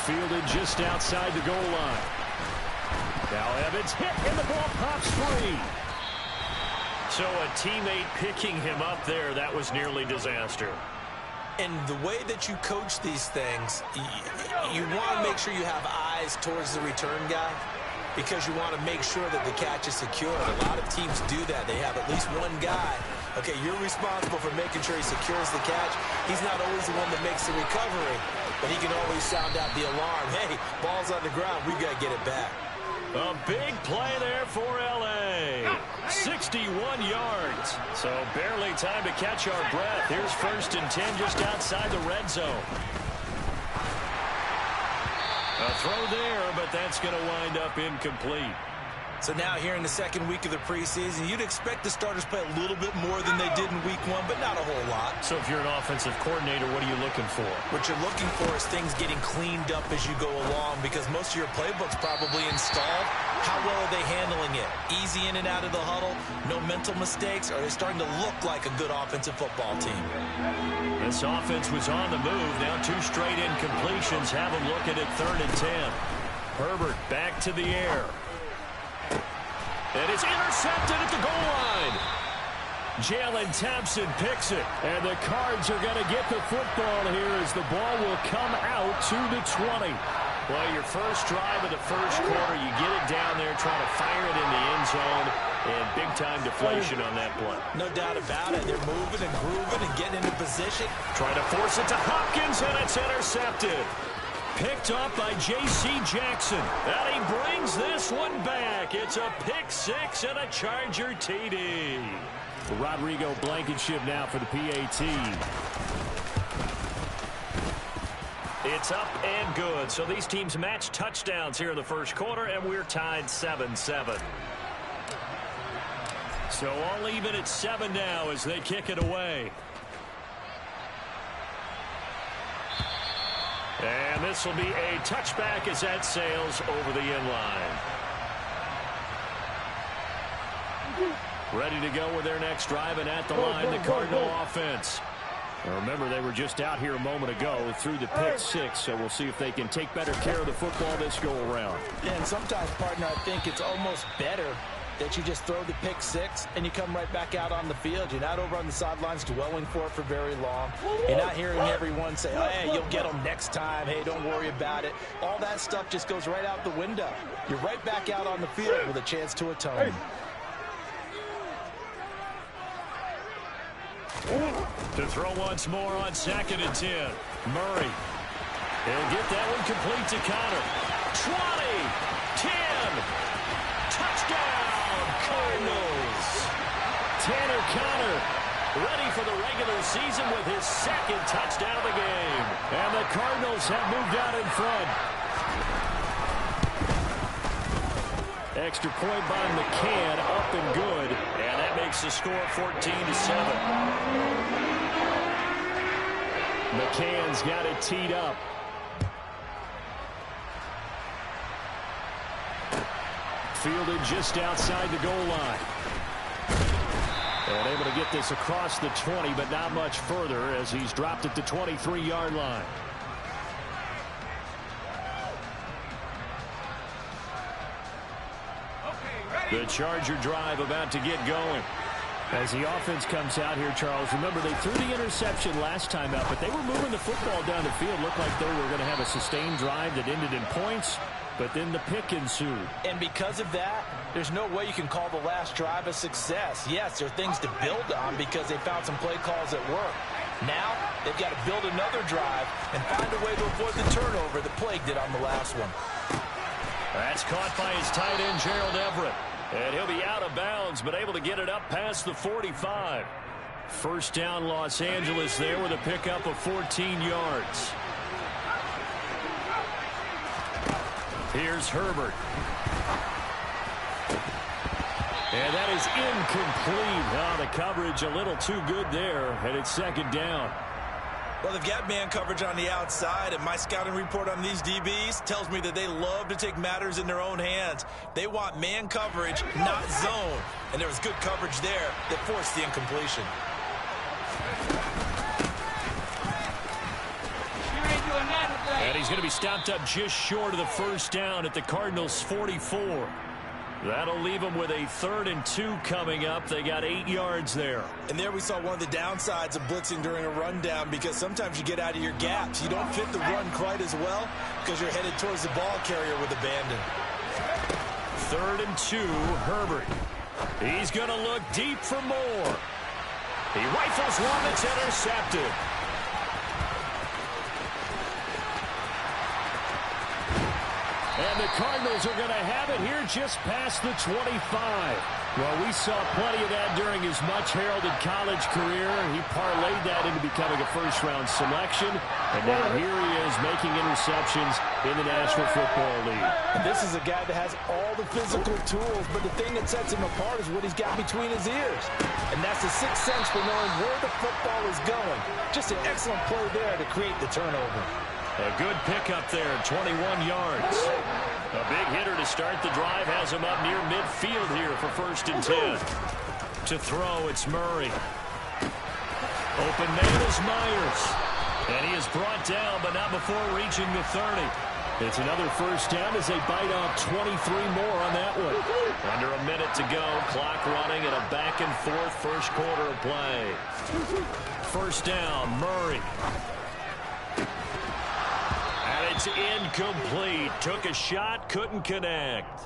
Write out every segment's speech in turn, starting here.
Fielded just outside the goal line. Now Evans hit and the ball pops free. So a teammate picking him up there, that was nearly disaster. And the way that you coach these things, you want to make sure you have eyes towards the return guy because you want to make sure that the catch is secure. A lot of teams do that. They have at least one guy. Okay, you're responsible for making sure he secures the catch. He's not always the one that makes the recovery, but he can always sound out the alarm. Hey, ball's on the ground. We've got to get it back. A big play there for L.A. 61 yards. So barely time to catch our breath. Here's 1st and 10 just outside the red zone. A throw there, but that's going to wind up incomplete. So now here in the second week of the preseason, you'd expect the starters play a little bit more than they did in week 1, but not a whole lot. So if you're an offensive coordinator, what are you looking for? What you're looking for is things getting cleaned up as you go along because most of your playbook's probably installed. How well are they handling it? Easy in and out of the huddle? No mental mistakes? Are they starting to look like a good offensive football team? This offense was on the move. Now 2 straight incompletions have them looking at 3rd and 10. Herbert back to the air. And it's intercepted at the goal line. Jalen Thompson picks it. And the Cards are going to get the football here as the ball will come out to the 20. Well, your first drive of the first quarter, you get it down there, trying to fire it in the end zone, and big-time deflation on that play. No doubt about it. They're moving and grooving and getting into position. Trying to force it to Hopkins, and it's intercepted. Picked up by J.C. Jackson. And he brings this one back. It's a pick 6 and a Charger TD. Rodrigo Blankenship now for the PAT. It's up and good. So these teams match touchdowns here in the first quarter, and we're tied 7-7. So all even at 7 now as they kick it away. And this will be a touchback as that sails over the end line. Ready to go with their next drive, and at the line, the Cardinal offense. Now remember, they were just out here a moment ago through the pick 6, so we'll see if they can take better care of the football this go-around. And sometimes, partner, I think it's almost better that you just throw the pick 6 and you come right back out on the field. You're not over on the sidelines dwelling for it for very long. You're not hearing everyone say, oh, hey, you'll get them next time. Hey, don't worry about it. All that stuff just goes right out the window. You're right back out on the field with a chance to atone. To throw once more on 2nd and 10. Murray. He'll get that one complete to Connor. 20, 10, touchdown, Cardinals. Tanner Connor ready for the regular season with his 2nd touchdown of the game. And the Cardinals have moved out in front. Extra point by McCann, up and good. And that makes the score 14-7. McCann's got it teed up. Fielded just outside the goal line. And able to get this across the 20, but not much further as he's dropped at the 23-yard line. The Charger drive about to get going. As the offense comes out here, Charles, remember they threw the interception last time out, but they were moving the football down the field. Looked like they were going to have a sustained drive that ended in points, but then the pick ensued. And because of that, there's no way you can call the last drive a success. Yes, there are things to build on because they found some play calls that work. Now, they've got to build another drive and find a way to avoid the turnover that plagued it on the last one. That's caught by his tight end, Gerald Everett. And he'll be out of bounds, but able to get it up past the 45. First down, Los Angeles there with a pickup of 14 yards. Here's Herbert. And that is incomplete. Oh, the coverage a little too good there, and it's 2nd down. Well, they've got man coverage on the outside, and my scouting report on these DBs tells me that they love to take matters in their own hands. They want man coverage, not zone. And there was good coverage there that forced the incompletion. And he's going to be stopped up just short of the first down at the Cardinals' 44. That'll leave them with a 3rd and 2 coming up. They got 8 yards there. And there we saw one of the downsides of blitzing during a rundown, because sometimes you get out of your gaps. You don't fit the run quite as well because you're headed towards the ball carrier with abandon. 3rd and 2, Herbert. He's going to look deep for more. He rifles one that's intercepted. And the Cardinals are going to have it here just past the 25. Well, we saw plenty of that during his much-heralded college career. He parlayed that into becoming a first-round selection. And now here he is making interceptions in the National Football League. And this is a guy that has all the physical tools, but the thing that sets him apart is what he's got between his ears. And that's the sixth sense for knowing where the football is going. Just an excellent play there to create the turnover. A good pickup there, 21 yards. A big hitter to start the drive has him up near midfield here for 1st and 10. To throw, it's Murray. Open man is Myers. And he is brought down, but not before reaching the 30. It's another first down as they bite off 23 more on that one. Under a minute to go, clock running, and a back-and-forth first quarter of play. First down, Murray. It's incomplete. Took a shot, couldn't connect.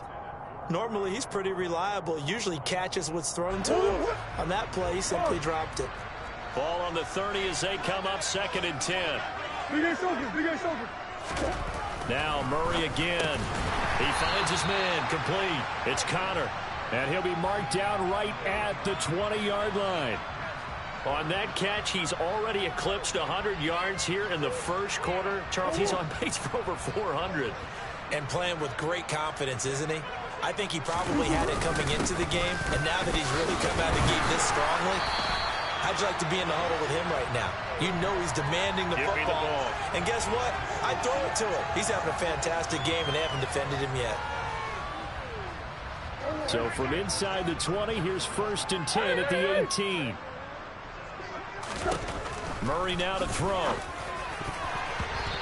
Normally, he's pretty reliable. Usually catches what's thrown to him. On that play, he simply dropped it. Ball on the 30 as they come up 2nd and 10. Now Murray again. He finds his man, complete. It's Connor. And he'll be marked down right at the 20-yard line. On that catch, he's already eclipsed 100 yards here in the first quarter. Charles, he's on pace for over 400. And playing with great confidence, isn't he? I think he probably had it coming into the game, and now that he's really come out of the game this strongly, how'd you like to be in the huddle with him right now? You know he's demanding the football. And guess what? I throw it to him. He's having a fantastic game, and they haven't defended him yet. So from inside the 20, here's 1st and 10 at the 18. Murray now to throw.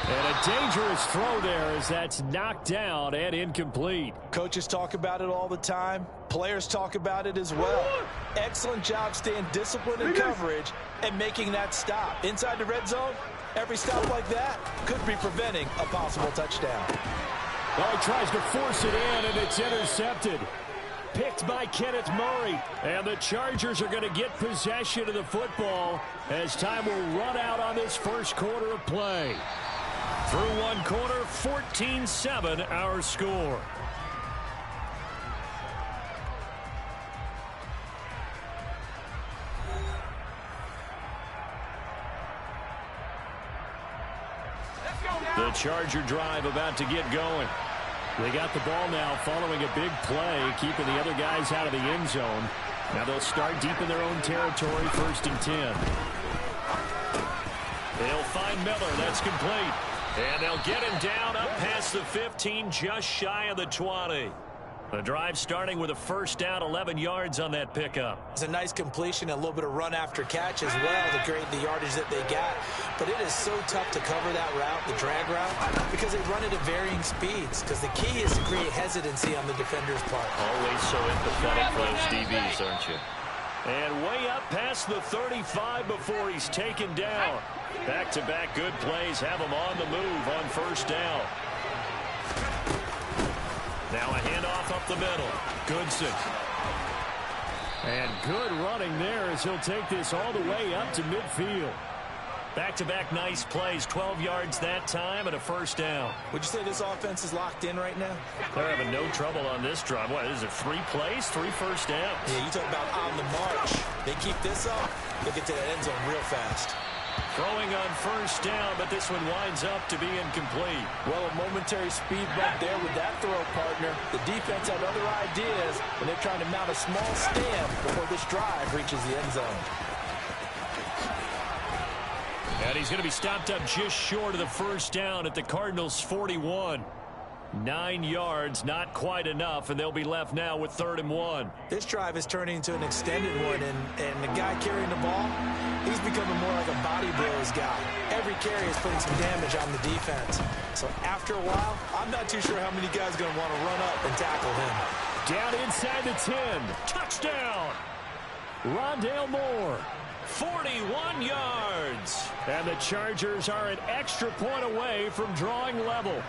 And a dangerous throw there as that's knocked down and incomplete. Coaches talk about it all the time. Players talk about it as well. Excellent job staying disciplined in coverage and making that stop. Inside the red zone, every stop like that could be preventing a possible touchdown. Well, he tries to force it in, and it's intercepted. Picked by Kenneth Murray. And the Chargers are going to get possession of the football as time will run out on this first quarter of play. Through one quarter, 14-7 our score. The Charger drive about to get going. They got the ball now following a big play, keeping the other guys out of the end zone. Now they'll start deep in their own territory, 1st and 10. They'll find Miller. That's complete. And they'll get him down up past the 15, just shy of the 20. The drive starting with a first down, 11 yards on that pickup. It's a nice completion, a little bit of run after catch as well to create the yardage that they got. But it is so tough to cover that route, the drag route, because they run it at varying speeds. Because the key is to create hesitancy on the defender's part. Always so empathetic for those DBs, aren't you? And way up past the 35 before he's taken down. Back-to-back good plays have him on the move on first down. Now a handoff up the middle. Goodson. And good running there as he'll take this all the way up to midfield. Back-to-back nice plays, 12 yards that time and a first down. Would you say this offense is locked in right now? They're having no trouble on this drive. What, is it 3 plays, 3 first downs? Yeah, you talk about on the march. They keep this up, they'll get to that end zone real fast. Throwing on first down, but this one winds up to be incomplete. Well, a momentary speed bump there with that throw, partner. The defense had other ideas, and they're trying to mount a small stand before this drive reaches the end zone. And he's going to be stopped up just short of the first down at the Cardinals' 41. 9 yards, not quite enough, and they'll be left now with 3rd and 1. This drive is turning into an extended one, and the guy carrying the ball, he's becoming more like a body blows guy. Every carry is putting some damage on the defense. So after a while, I'm not too sure how many guys are going to want to run up and tackle him. Down inside the 10. Touchdown. Rondale Moore. 41 yards. And the Chargers are an extra point away from drawing level.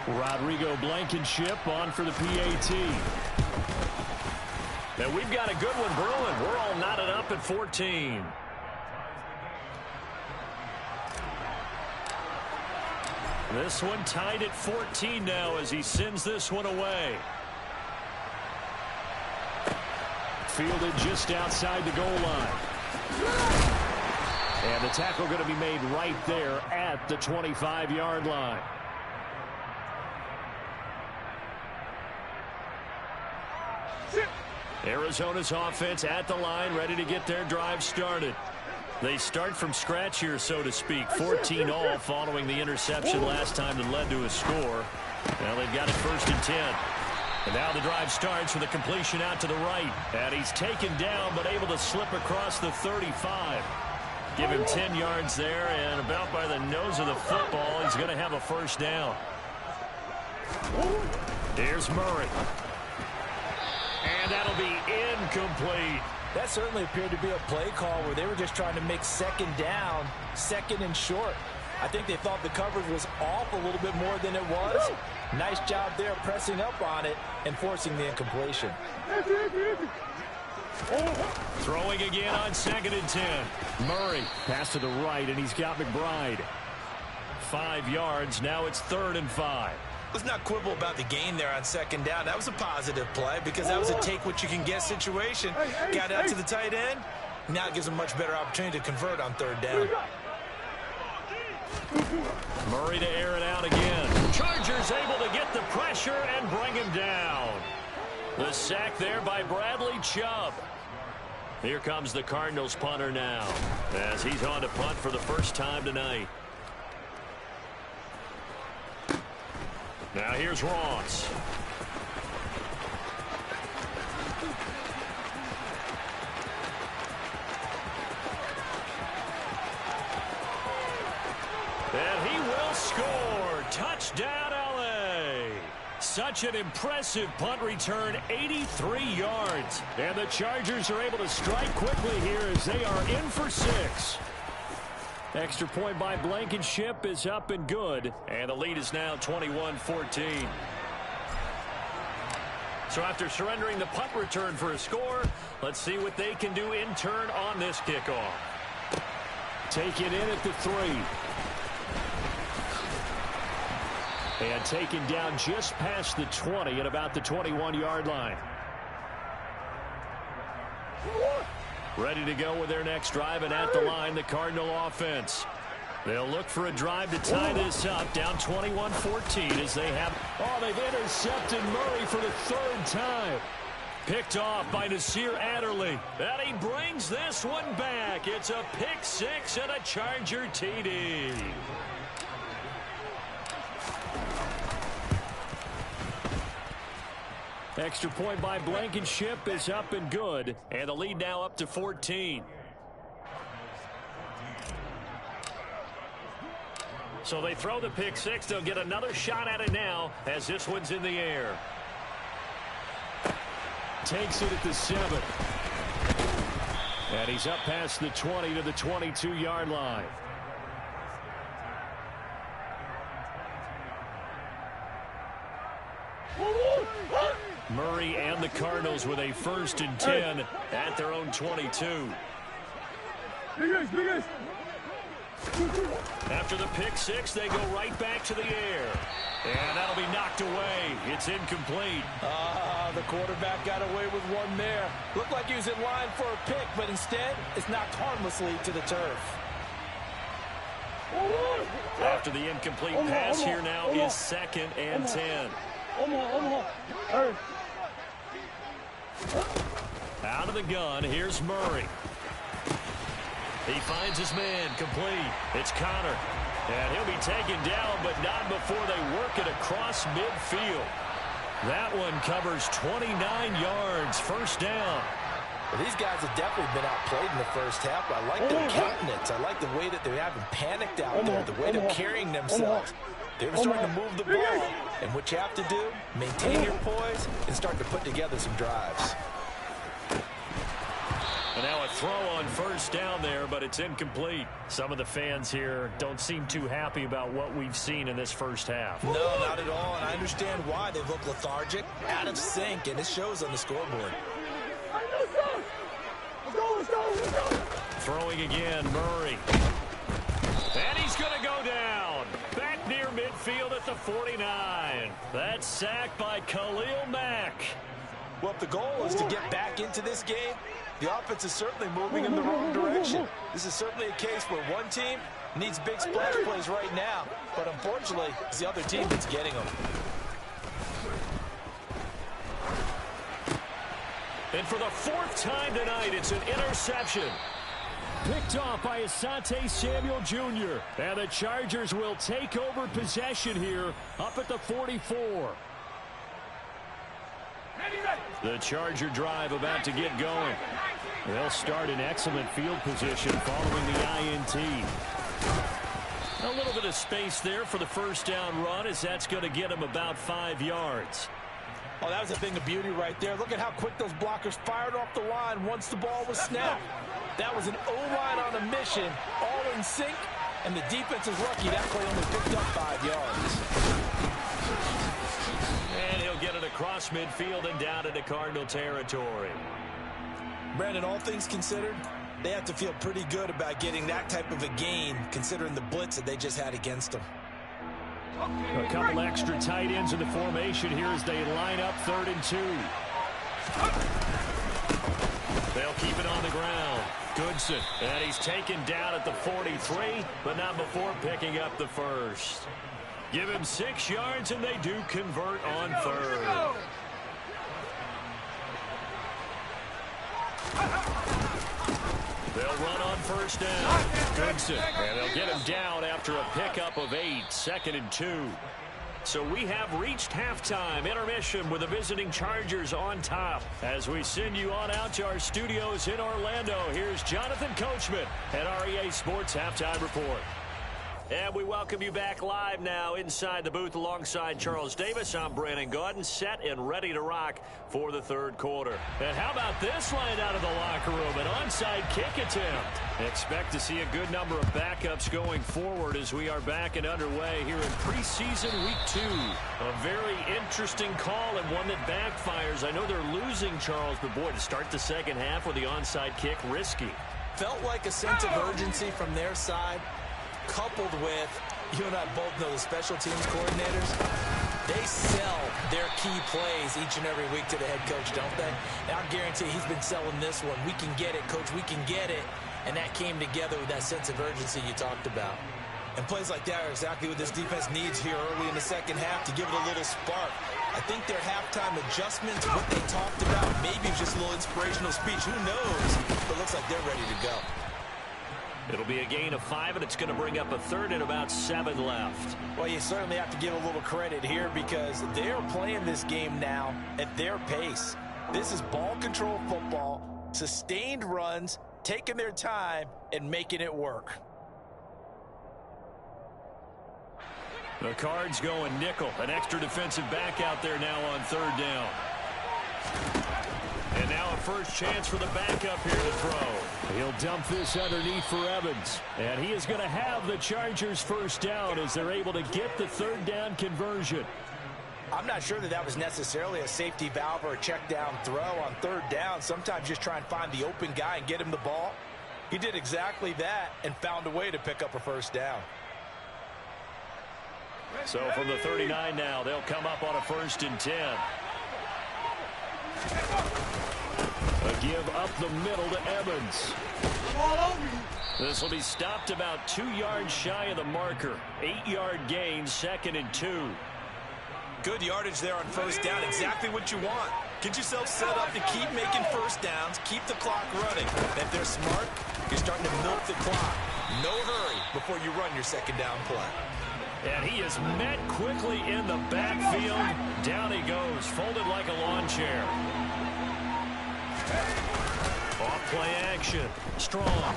Rodrigo Blankenship on for the PAT. And we've got a good one brewing. We're all knotted up at 14. This one tied at 14 now as he sends this one away. Fielded just outside the goal line. And the tackle going to be made right there at the 25-yard line. Arizona's offense at the line, ready to get their drive started. They start from scratch here, so to speak. 14 all following the interception last time that led to a score. Now they've got it 1st and 10. And now the drive starts with a completion out to the right. And he's taken down but able to slip across the 35. Give him 10 yards there, and about by the nose of the football, he's going to have a 1st down. Here's Murray. And that'll be incomplete. That certainly appeared to be a play call where they were just trying to make 2nd down, 2nd and short. I think they thought the coverage was off a little bit more than it was. Nice job there pressing up on it and forcing the incompletion. Throwing again on 2nd and 10. Murray pass to the right, and he's got McBride. 5 yards. Now it's 3rd and 5. Let's not quibble about the gain there on 2nd down. That was a positive play because that was a take-what-you-can-get situation. Got out to the tight end. Now it gives him a much better opportunity to convert on 3rd down. Murray to air it out again. Chargers able to get the pressure and bring him down. The sack there by Bradley Chubb. Here comes the Cardinals punter now as he's on to punt for the first time tonight. Now here's Ross. And he will score. Touchdown, LA. Such an impressive punt return, 83 yards. And the Chargers are able to strike quickly here as they are in for 6. Extra point by Blankenship is up and good. And the lead is now 21-14. So after surrendering the punt return for a score, let's see what they can do in turn on this kickoff. Take it in at the 3. And taken down just past the 20 at about the 21-yard line. Ready to go with their next drive, and at the line, the Cardinal offense. They'll look for a drive to tie this up, down 21-14 as they have. Oh, they've intercepted Murray for the 3rd time. Picked off by Nasir Adderley. And he brings this one back. It's a pick 6 and a Charger TD. Extra point by Blankenship is up and good. And the lead now up to 14. So they throw the pick 6. They'll get another shot at it now as this one's in the air. Takes it at the 7. And he's up past the 20 to the 22-yard line. Murray and the Cardinals with a 1st and 10 at their own 22. After the pick 6, they go right back to the air. And that'll be knocked away. It's incomplete. The quarterback got away with one there. Looked like he was in line for a pick, but instead it's knocked harmlessly to the turf. After the incomplete pass, here now is 2nd and 10. Out of the gun, here's Murray. He finds his man, complete. It's Connor. And he'll be taken down, but not before they work it across midfield. That one covers 29 yards, 1st down. Well, these guys have definitely been outplayed in the 1st half. I like their countenance. I like the way that they haven't panicked out there, the way they're carrying themselves. They were starting to move the ball. And what you have to do, maintain your poise and start to put together some drives. And now a throw on first down there, but it's incomplete. Some of the fans here don't seem too happy about what we've seen in this first half. No, not at all, and I understand why. They look lethargic, out of sync, and it shows on the scoreboard. Throwing again, Murray. And he's going to go down. Back near midfield at the 49. That's sacked by Khalil Mack. Well, if the goal is to get back into this game, the offense is certainly moving in the wrong direction. This is certainly a case where one team needs big splash plays right now, but unfortunately, it's the other team that's getting them. And for the fourth time tonight, it's an interception. Picked off by Asante Samuel Jr. And the Chargers will take over possession here up at the 44. The Charger drive about to get going. They'll start in excellent field position following the INT. A little bit of space there for the first down run, as that's going to get him about 5 yards. Oh, that was a thing of beauty right there. Look at how quick those blockers fired off the line once the ball was snapped. That was an O-line on a mission, all in sync, and the defense is lucky that play only picked up 5 yards. And he'll get it across midfield and down into Cardinal territory. Brandon, all things considered, they have to feel pretty good about getting that type of a gain, considering the blitz that they just had against them. A couple extra tight ends in the formation here as they line up 3rd and 2. They'll keep it on the ground. Goodson, and he's taken down at the 43, but not before picking up the first. Give him 6 yards, and they do convert on 3rd. They'll run on first down. Goodson, and they'll get him down after a pickup of 8, 2nd and 2. So we have reached halftime intermission with the visiting Chargers on top. As we send you on out to our studios in Orlando, here's Jonathan Coachman at REA Sports Halftime Report. And we welcome you back live now inside the booth alongside Charles Davis. I'm Brandon Gaudin, set and ready to rock for the 3rd quarter. And how about this line out of the locker room? An onside kick attempt. Expect to see a good number of backups going forward as we are back and underway here in preseason week 2. A very interesting call and one that backfires. I know they're losing, Charles, but boy, to start the second half with the onside kick, risky. Felt like a sense of urgency from their side, coupled with, you and I both know the special teams coordinators, they sell their key plays each and every week to the head coach, don't they? And I guarantee he's been selling this one. We can get it, coach, we can get it. And that came together with that sense of urgency you talked about. And plays like that are exactly what this defense needs here early in the second half to give it a little spark. I think their halftime adjustments, what they talked about, maybe just a little inspirational speech, who knows? But it looks like they're ready to go. It'll be a gain of 5, and it's going to bring up a 3rd and about 7 left. Well, you certainly have to give a little credit here because they're playing this game now at their pace. This is ball control football, sustained runs, taking their time, and making it work. The Cards going nickel. An extra defensive back out there now on 3rd down. And now a first chance for the backup here to throw. He'll dump this underneath for Evans. And he is going to have the Chargers first down as they're able to get the 3rd down conversion. I'm not sure that was necessarily a safety valve or a check down throw on 3rd down. Sometimes just try and find the open guy and get him the ball. He did exactly that and found a way to pick up a first down. So from the 39 now, they'll come up on a 1st and 10. A give up the middle to Evans. This will be stopped about 2 yards shy of the marker. 8-yard gain, 2nd and 2. Good yardage there on first down. Exactly what you want. Get yourself set up to keep making first downs, keep the clock running. And if they're smart, you're starting to milk the clock. No hurry before you run your 2nd down play. And he is met quickly in the backfield. Down he goes, folded like a lawn chair. Off play action. Strong.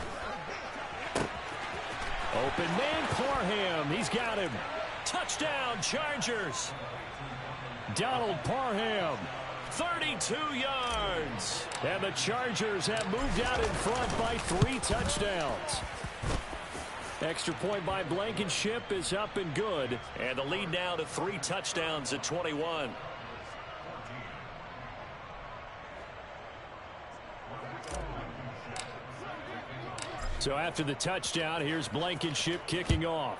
Open man, Parham. He's got him. Touchdown, Chargers. Donald Parham, 32 yards. And the Chargers have moved out in front by 3 touchdowns. Extra point by Blankenship is up and good. And the lead now to 3 touchdowns at 21. So after the touchdown, here's Blankenship kicking off.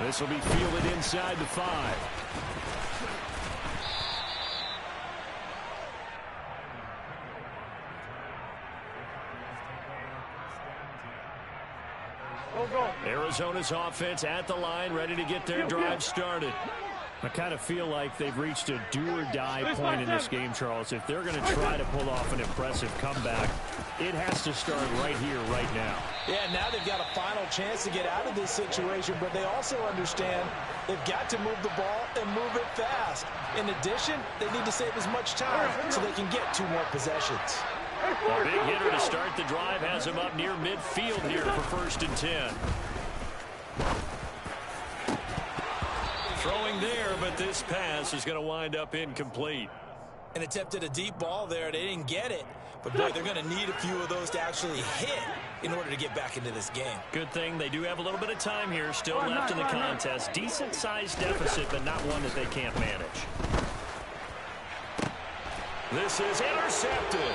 This will be fielded inside the 5. Arizona's offense at the line, ready to get their drive started. I kind of feel like they've reached a do-or-die point in this game, Charles. If they're going to try to pull off an impressive comeback, it has to start right here, right now. Yeah, now they've got a final chance to get out of this situation, but they also understand they've got to move the ball and move it fast. In addition, they need to save as much time so they can get 2 more possessions. A big hitter to start the drive has him up near midfield here for 1st and 10. Throwing there, but this pass is going to wind up incomplete. And attempted a deep ball there. They didn't get it. But, boy, they're going to need a few of those to actually hit in order to get back into this game. Good thing they do have a little bit of time here still left in the contest. Decent-sized deficit, but not one that they can't manage. This is intercepted.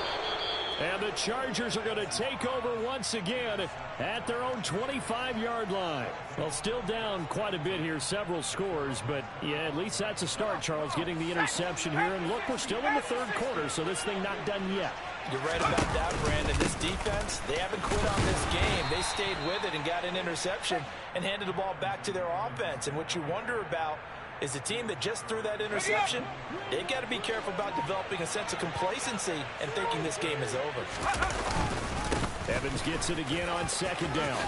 And the Chargers are going to take over once again at their own 25-yard line. Well, still down quite a bit here, several scores, but yeah, at least that's a start, Charles, getting the interception here. And look, we're still in the 3rd quarter, so this thing not done yet. You're right about that, Brandon. This defense, they haven't quit on this game. They stayed with it and got an interception and handed the ball back to their offense. And what you wonder about is the team that just threw that interception, they've got to be careful about developing a sense of complacency and thinking this game is over. Evans gets it again on 2nd down.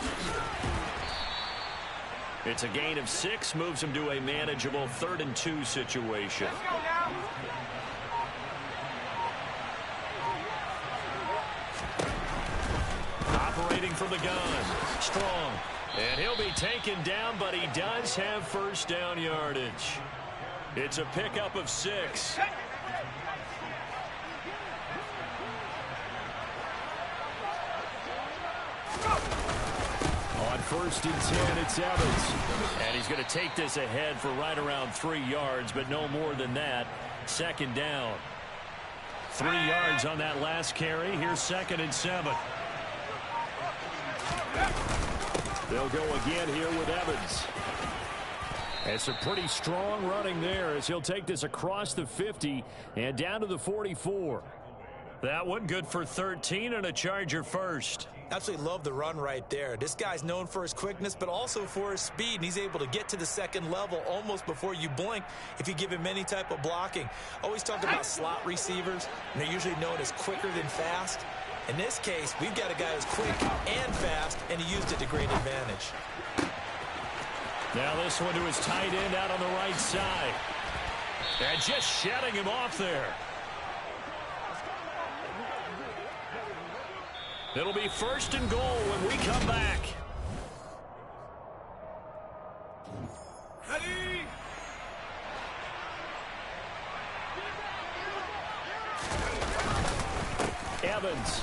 It's a gain of 6, moves him to a manageable 3rd and 2 situation. Operating from the gun, Strong. And he'll be taken down, but he does have 1st down yardage. It's a pickup of 6. On 1st and 10, it's Evans. And he's going to take this ahead for right around 3 yards, but no more than that. 2nd down. 3 yards on that last carry. Here's 2nd and 7. They'll go again here with Evans. It's a pretty strong running there as he'll take this across the 50 and down to the 44. That one good for 13 and a Charger first. Absolutely love the run right there. This guy's known for his quickness, but also for his speed. And he's able to get to the 2nd level almost before you blink if you give him any type of blocking. Always talk about slot receivers, and they're usually known as quicker than fast. In this case, we've got a guy who's quick and fast, and he used it to great advantage. Now this one to his tight end out on the right side. And just shutting him off there. It'll be 1st and goal when we come back. Ready? Evans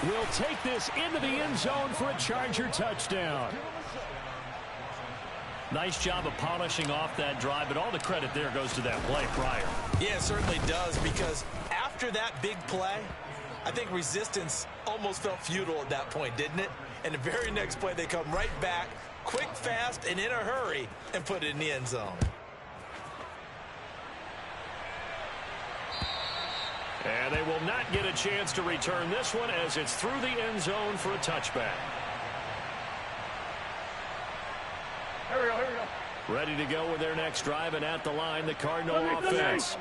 will take this into the end zone for a Charger touchdown. Nice job of polishing off that drive, but all the credit there goes to that play prior. Yeah, it certainly does, because after that big play, I think resistance almost felt futile at that point, didn't it? And the very next play, they come right back, quick, fast, and in a hurry, and put it in the end zone. And they will not get a chance to return this one as it's through the end zone for a touchback. Here we go. Ready to go with their next drive, and at the line, the Cardinal offense.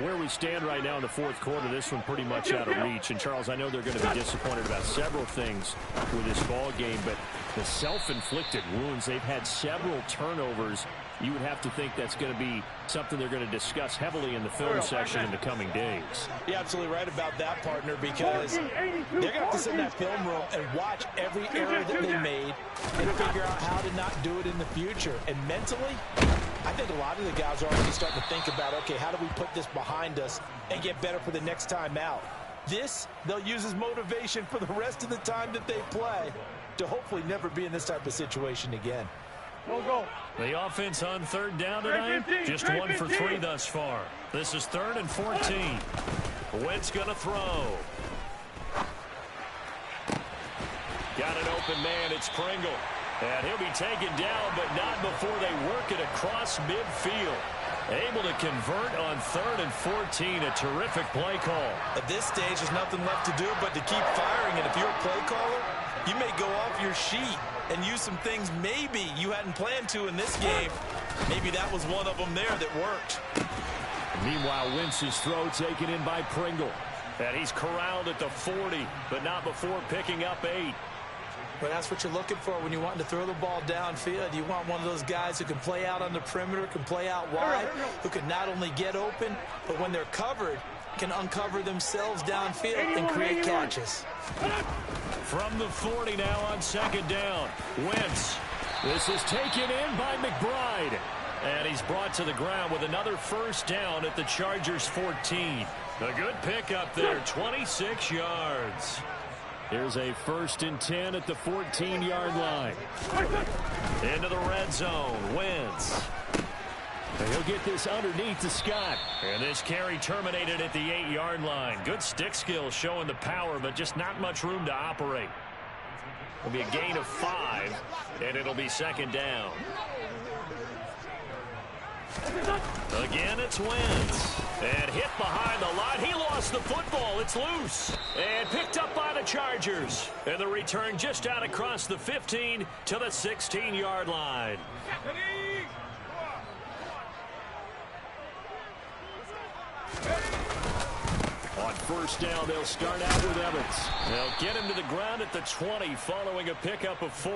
Where we stand right now in the fourth quarter, this one pretty much out of reach. And, Charles, I know they're going to be disappointed about several things with this ball game, but the self-inflicted wounds, they've had several turnovers. You would have to think that's going to be something they're going to discuss heavily in the film section in the coming days. You're absolutely right about that, partner, because they're going to have to sit in that film room and watch every error that they made and figure out how to not do it in the future. And mentally, I think a lot of the guys are already starting to think about, okay, how do we put this behind us and get better for the next time out? This, they'll use as motivation for the rest of the time that they play to hopefully never be in this type of situation again. The offense on third down tonight, just 1 for 3 thus far. This is 3rd and 14. Wentz going to throw. Got an open man, it's Pringle. And he'll be taken down, but not before they work it across midfield. Able to convert on 3rd and 14, a terrific play call. At this stage, there's nothing left to do but to keep firing. And if you're a play caller, you may go off your sheet and use some things maybe you hadn't planned to in this game. Maybe that was one of them there that worked. Meanwhile, Wentz's throw taken in by Pringle. And he's corralled at the 40, but not before picking up 8. But that's what you're looking for when you want to throw the ball downfield. You want one of those guys who can play out on the perimeter, can play out wide, who can not only get open, but when they're covered, can uncover themselves downfield and create catches. From the 40 now on 2nd down. Wentz. This is taken in by McBride. And he's brought to the ground with another 1st down at the Chargers 14. A good pickup there, 26 yards. Here's a 1st and 10 at the 14-yard line. Into the red zone, Wentz. And he'll get this underneath to Scott. And this carry terminated at the 8-yard line. Good stick skill showing the power, but just not much room to operate. It'll be a gain of 5, and it'll be 2nd down. Again, it's Wentz. And hit behind the line. He lost the football. It's loose. And picked up by the Chargers. And the return just out across the 15 to the 16-yard line. On 1st down, they'll start out with Evans. They'll get him to the ground at the 20 following a pickup of 4.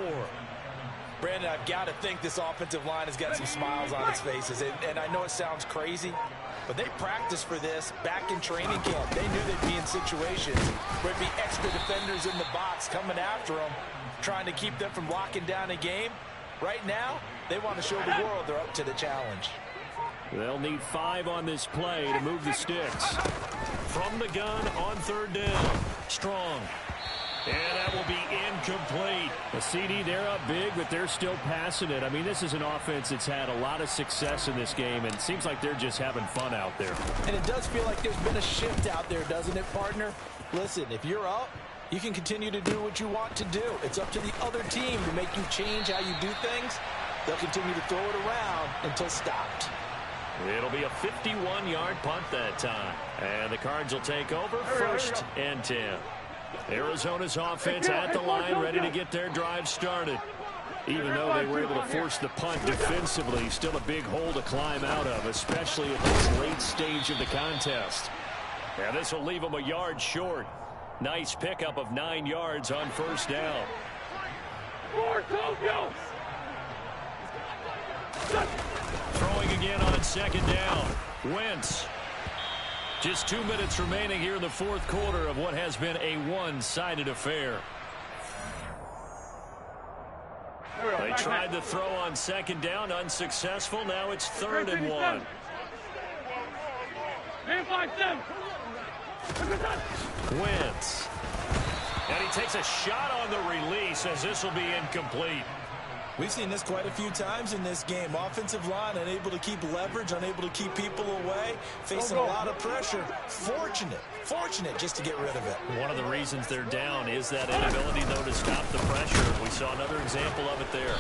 Brandon, I've got to think this offensive line has got some smiles on its faces. And I know it sounds crazy, but they practiced for this back in training camp. They knew they'd be in situations where it'd be extra defenders in the box coming after them, trying to keep them from locking down a game. Right now, they want to show the world they're up to the challenge. They'll need 5 on this play to move the sticks. From the gun on 3rd down. Strong. And that will be incomplete. A CD, they're up big, but they're still passing it. I mean, this is an offense that's had a lot of success in this game, and it seems like they're just having fun out there. And it does feel like there's been a shift out there, doesn't it, partner? Listen, if you're up, you can continue to do what you want to do. It's up to the other team to make you change how you do things. They'll continue to throw it around until stopped. It'll be a 51-yard punt that time. And the Cards will take over 1st and 10. Arizona's offense at the line, ready to get their drive started. Even though they were able to force the punt defensively, still a big hole to climb out of, especially at this late stage of the contest. And this will leave them a yard short. Nice pickup of 9 yards on 1st down. Throwing again on 2nd down. Wentz. Just 2 minutes remaining here in the fourth quarter of what has been a one-sided affair. They tried to throw on 2nd down, unsuccessful. Now it's 3rd and 1. Wentz. And he takes a shot on the release as this will be incomplete. We've seen this quite a few times in this game. Offensive line unable to keep leverage, unable to keep people away, facing a lot of pressure. Fortunate just to get rid of it. One of the reasons they're down is that inability, though, to stop the pressure. We saw another example of it there.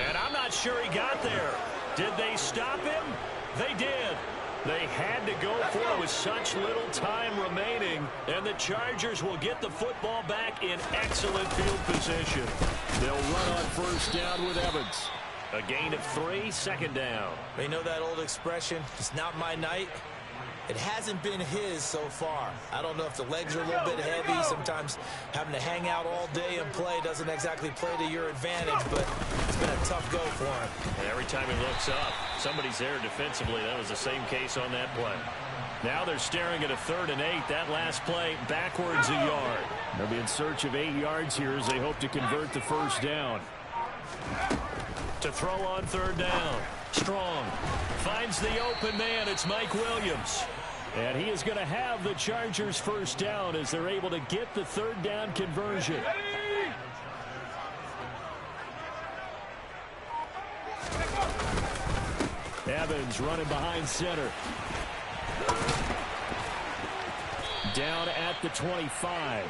And I'm not sure he got there. Did they stop him? They did. They had to go for it with such little time remaining, and the Chargers will get the football back in excellent field position. They'll run on 1st down with Evans. A gain of 3, 2nd down. They know that old expression, it's not my night. It hasn't been his so far. I don't know if the legs are a little bit heavy. Sometimes having to hang out all day and play doesn't exactly play to your advantage, but it's been a tough go for him. And every time he looks up, somebody's there defensively. That was the same case on that play. Now they're staring at a 3rd and 8. That last play backwards a yard. They'll be in search of 8 yards here as they hope to convert the first down. To throw on 3rd down. Strong finds the open man. It's Mike Williams. And he is going to have the Chargers first down as they're able to get the 3rd down conversion. Evans running behind center. Down at the 25.